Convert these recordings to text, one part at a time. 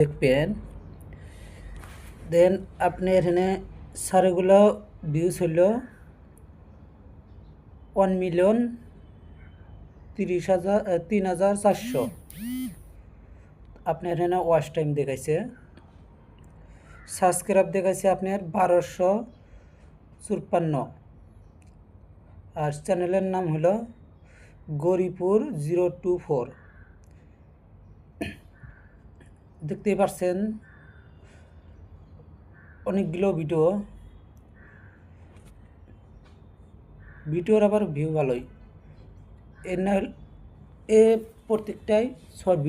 দেখবেন। দেন আপনি এখানে সারেগুলো ভিউজ হলো 1,30,000 3,400। আপনার এখানে ওয়াচ টাইম দেখাইছে, সাবস্ক্রাইব দেখাইছে আপনার 1254। আর চ্যানেলের নাম হলো গৌরীপুর 024। দেখতেই পাচ্ছেন অনেকগুলো ভিডিওর আবার ভিউ ভালোই। এ প্রত্যেকটাই শর্ট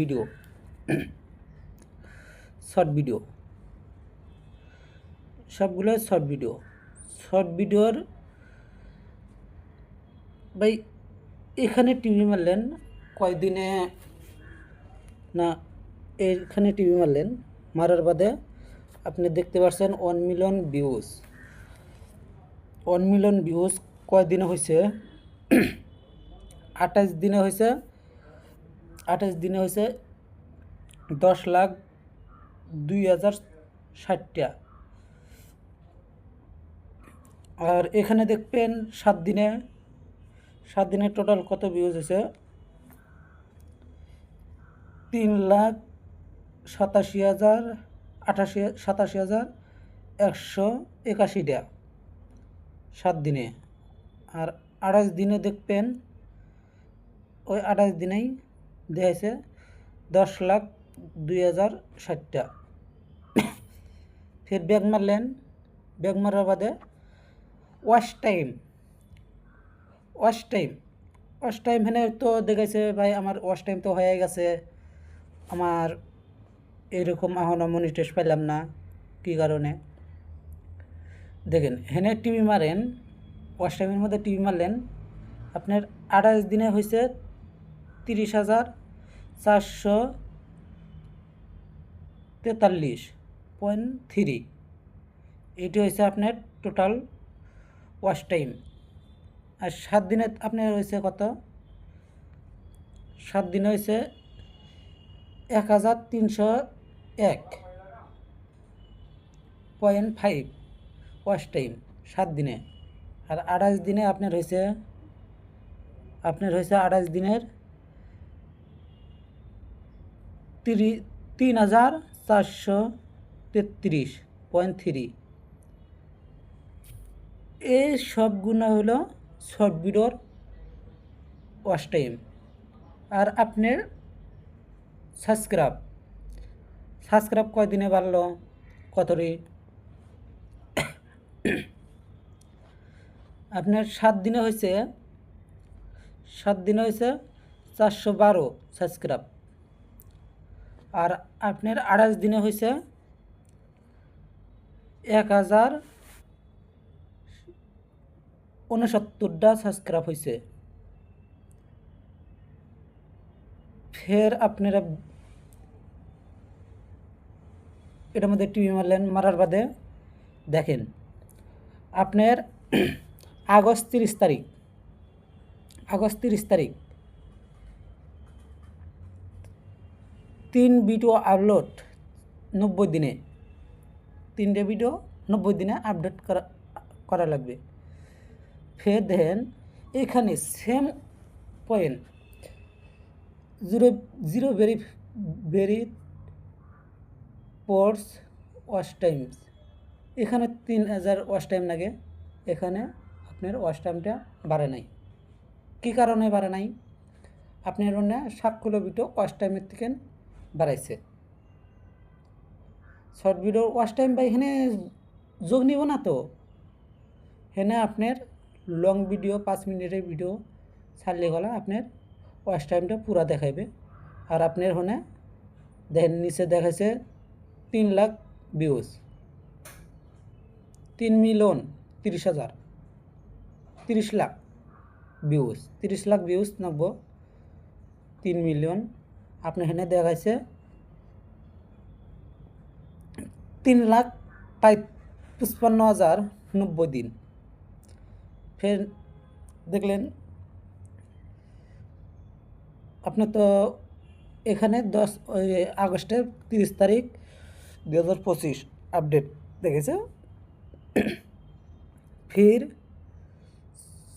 ভিডিও সবগুলো শর্ট ভিডিওর ভাই। এখানে টিভি মারলেন কয়দিনে না, এখানে টিভি মারার বাদে আপনি দেখতে পাচ্ছেন 1 মিলিয়ন ভিউজ কয়দিনে হয়েছে? 28 দিনে হয়েছে। 10,02,060টা। আর এখানে দেখবেন 7 দিনে টোটাল কত ভিউজ হয়েছে? 3,87,181টা 7 দিনে। আর 28 দিনে দেখবেন, ওই 28 দিনেই দেখাইছে 10,02,060টা। ফের ব্যাক মারার বাদে ওয়াচ টাইম এখানে তো দেখাইছে ভাই আমার ওয়াচ টাইম তো হয়ে গেছে, আমার এরকম এখনও মনিটাইজ পাইলাম না, কী কারণে? দেখেন এখানে টিভি মারেন, ওয়াচ টাইমের মধ্যে টিভি মারলেন, আপনার 28 দিনে হয়েছে 30,443.3। এটি হয়েছে আপনার টোটাল ওয়াচ টাইম। আর 7 দিনে আপনার হয়েছে কত? 7 দিনে হয়েছে 1,301.5 ওয়াচ টাইম 7 দিনে। আর 28 দিনে আপনার হয়েছে 28 দিনের 3,433.3। এই সব গুণা হলো শর্ট ভিডিওর ওয়াচ টাইম। আর আপনার সাবস্ক্রাইব কয়দিনে বাড়লো কতরে? আপনার 7 দিনে হয়েছে 412 সাবস্ক্রাইব। আর আপনার 28 দিনে হয়েছে 1,069টা সাবস্ক্রাইব হয়েছে। ফের আপনারা এটার মধ্যে টিভি মারার বাদে দেখেন আপনার আগস্ট 30 তারিখ 3 ভিডিও আপলোড 90 দিনে, 3টে ভিডিও 90 দিনে আপডেট করা লাগবে। ফের দেখেন এখানে সেম পয়েন্ট জিরো ভেরি পোর্স ওয়াচ টাইমস, এখানে 3,000 ওয়াচ টাইম লাগে। এখানে আপনার ওয়াচ টাইমটা বাড়ে নাই। কী কারণে বাড়ে নাই? আপনার অন্য 7 ভিডিও ওয়াচ টাইমের থেকে বাড়াইছে। শর্ট ভিডিও ওয়াচ টাইম বা এখানে যোগ নিব না তো, এখানে আপনার লং ভিডিও 5 মিনিটের ভিডিও ছাড়লে গলা আপনার ওয়াচ টাইমটা পুরা দেখাইবে। আর আপনার ওখানে দেখেন নিচে দেখাইছে 3 লাখ ভিউজ, 3,30,000 30 লাখ ভিউজ নব্বো 3 মিলিয়ন। আপনার এখানে দেখাইছে 3,55,090 দিন। ফের দেখলেন আপনার তো এখানে আগস্টের 30 তারিখ 2025 আপডেট দেখেছে। ফির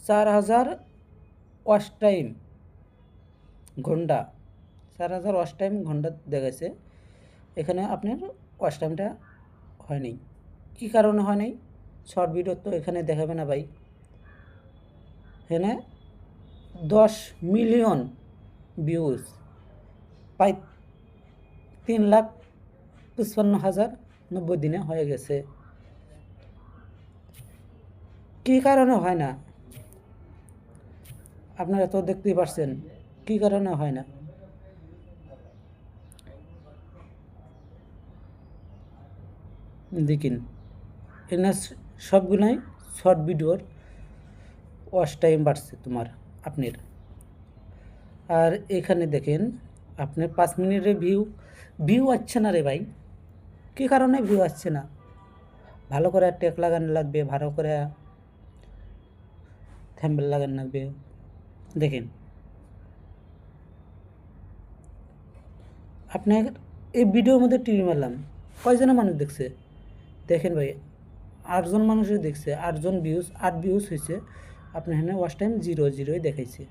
4000 ওয়াচ টাইম ঘন্টা, 4000 ওয়াচ টাইম ঘন্টা দেখাইছে। এখানে আপনার ওয়াচ টাইমটা হয়নি। কী কারণে হয় নাই? শর্ট ভিডিও তো এখানে দেখাবে না ভাই। এখানে 10 মিলিয়ন ভিউজ, প্রায় 3,55,090 দিনে হয়ে গেছে। কী কারণে হয় না আপনারা তো দেখতেই পারছেন, কী কারণে হয় না। দেখিন এখানে সবগুলাই শর্ট ভিডিওর ওয়াচ টাইম বাড়ছে তোমার আপনার। আর এখানে দেখেন আপনার 5 মিনিটের ভিউ আসছে না রে ভাই। কী কারণে ভিউ আসছে না? ভালো করে ট্যাগ লাগানো লাগবে, ভালো করে থাম্বনেল লাগানো লাগবে। দেখেন আপনার এই ভিডিওর মধ্যে টিভি মারলাম, কয়জনের মানুষ দেখছে? দেখেন ভাই 8 জন মানুষই দেখছে, 8 ভিউজ হয়েছে। আপনার এখানে ওয়াচ টাইম 0 দেখাইছে।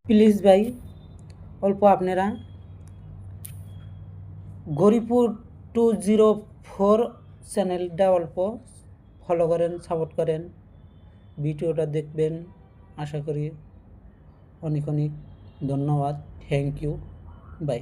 প্লিজ ভাই অল্প আপনারা গরিপুর 204 চ্যানেলটা অল্প ফলো করেন, সাপোর্ট করেন, ভিডিওটা দেখবেন। আশা করি অনেক অনেক ধন্যবাদ। Thank you, by.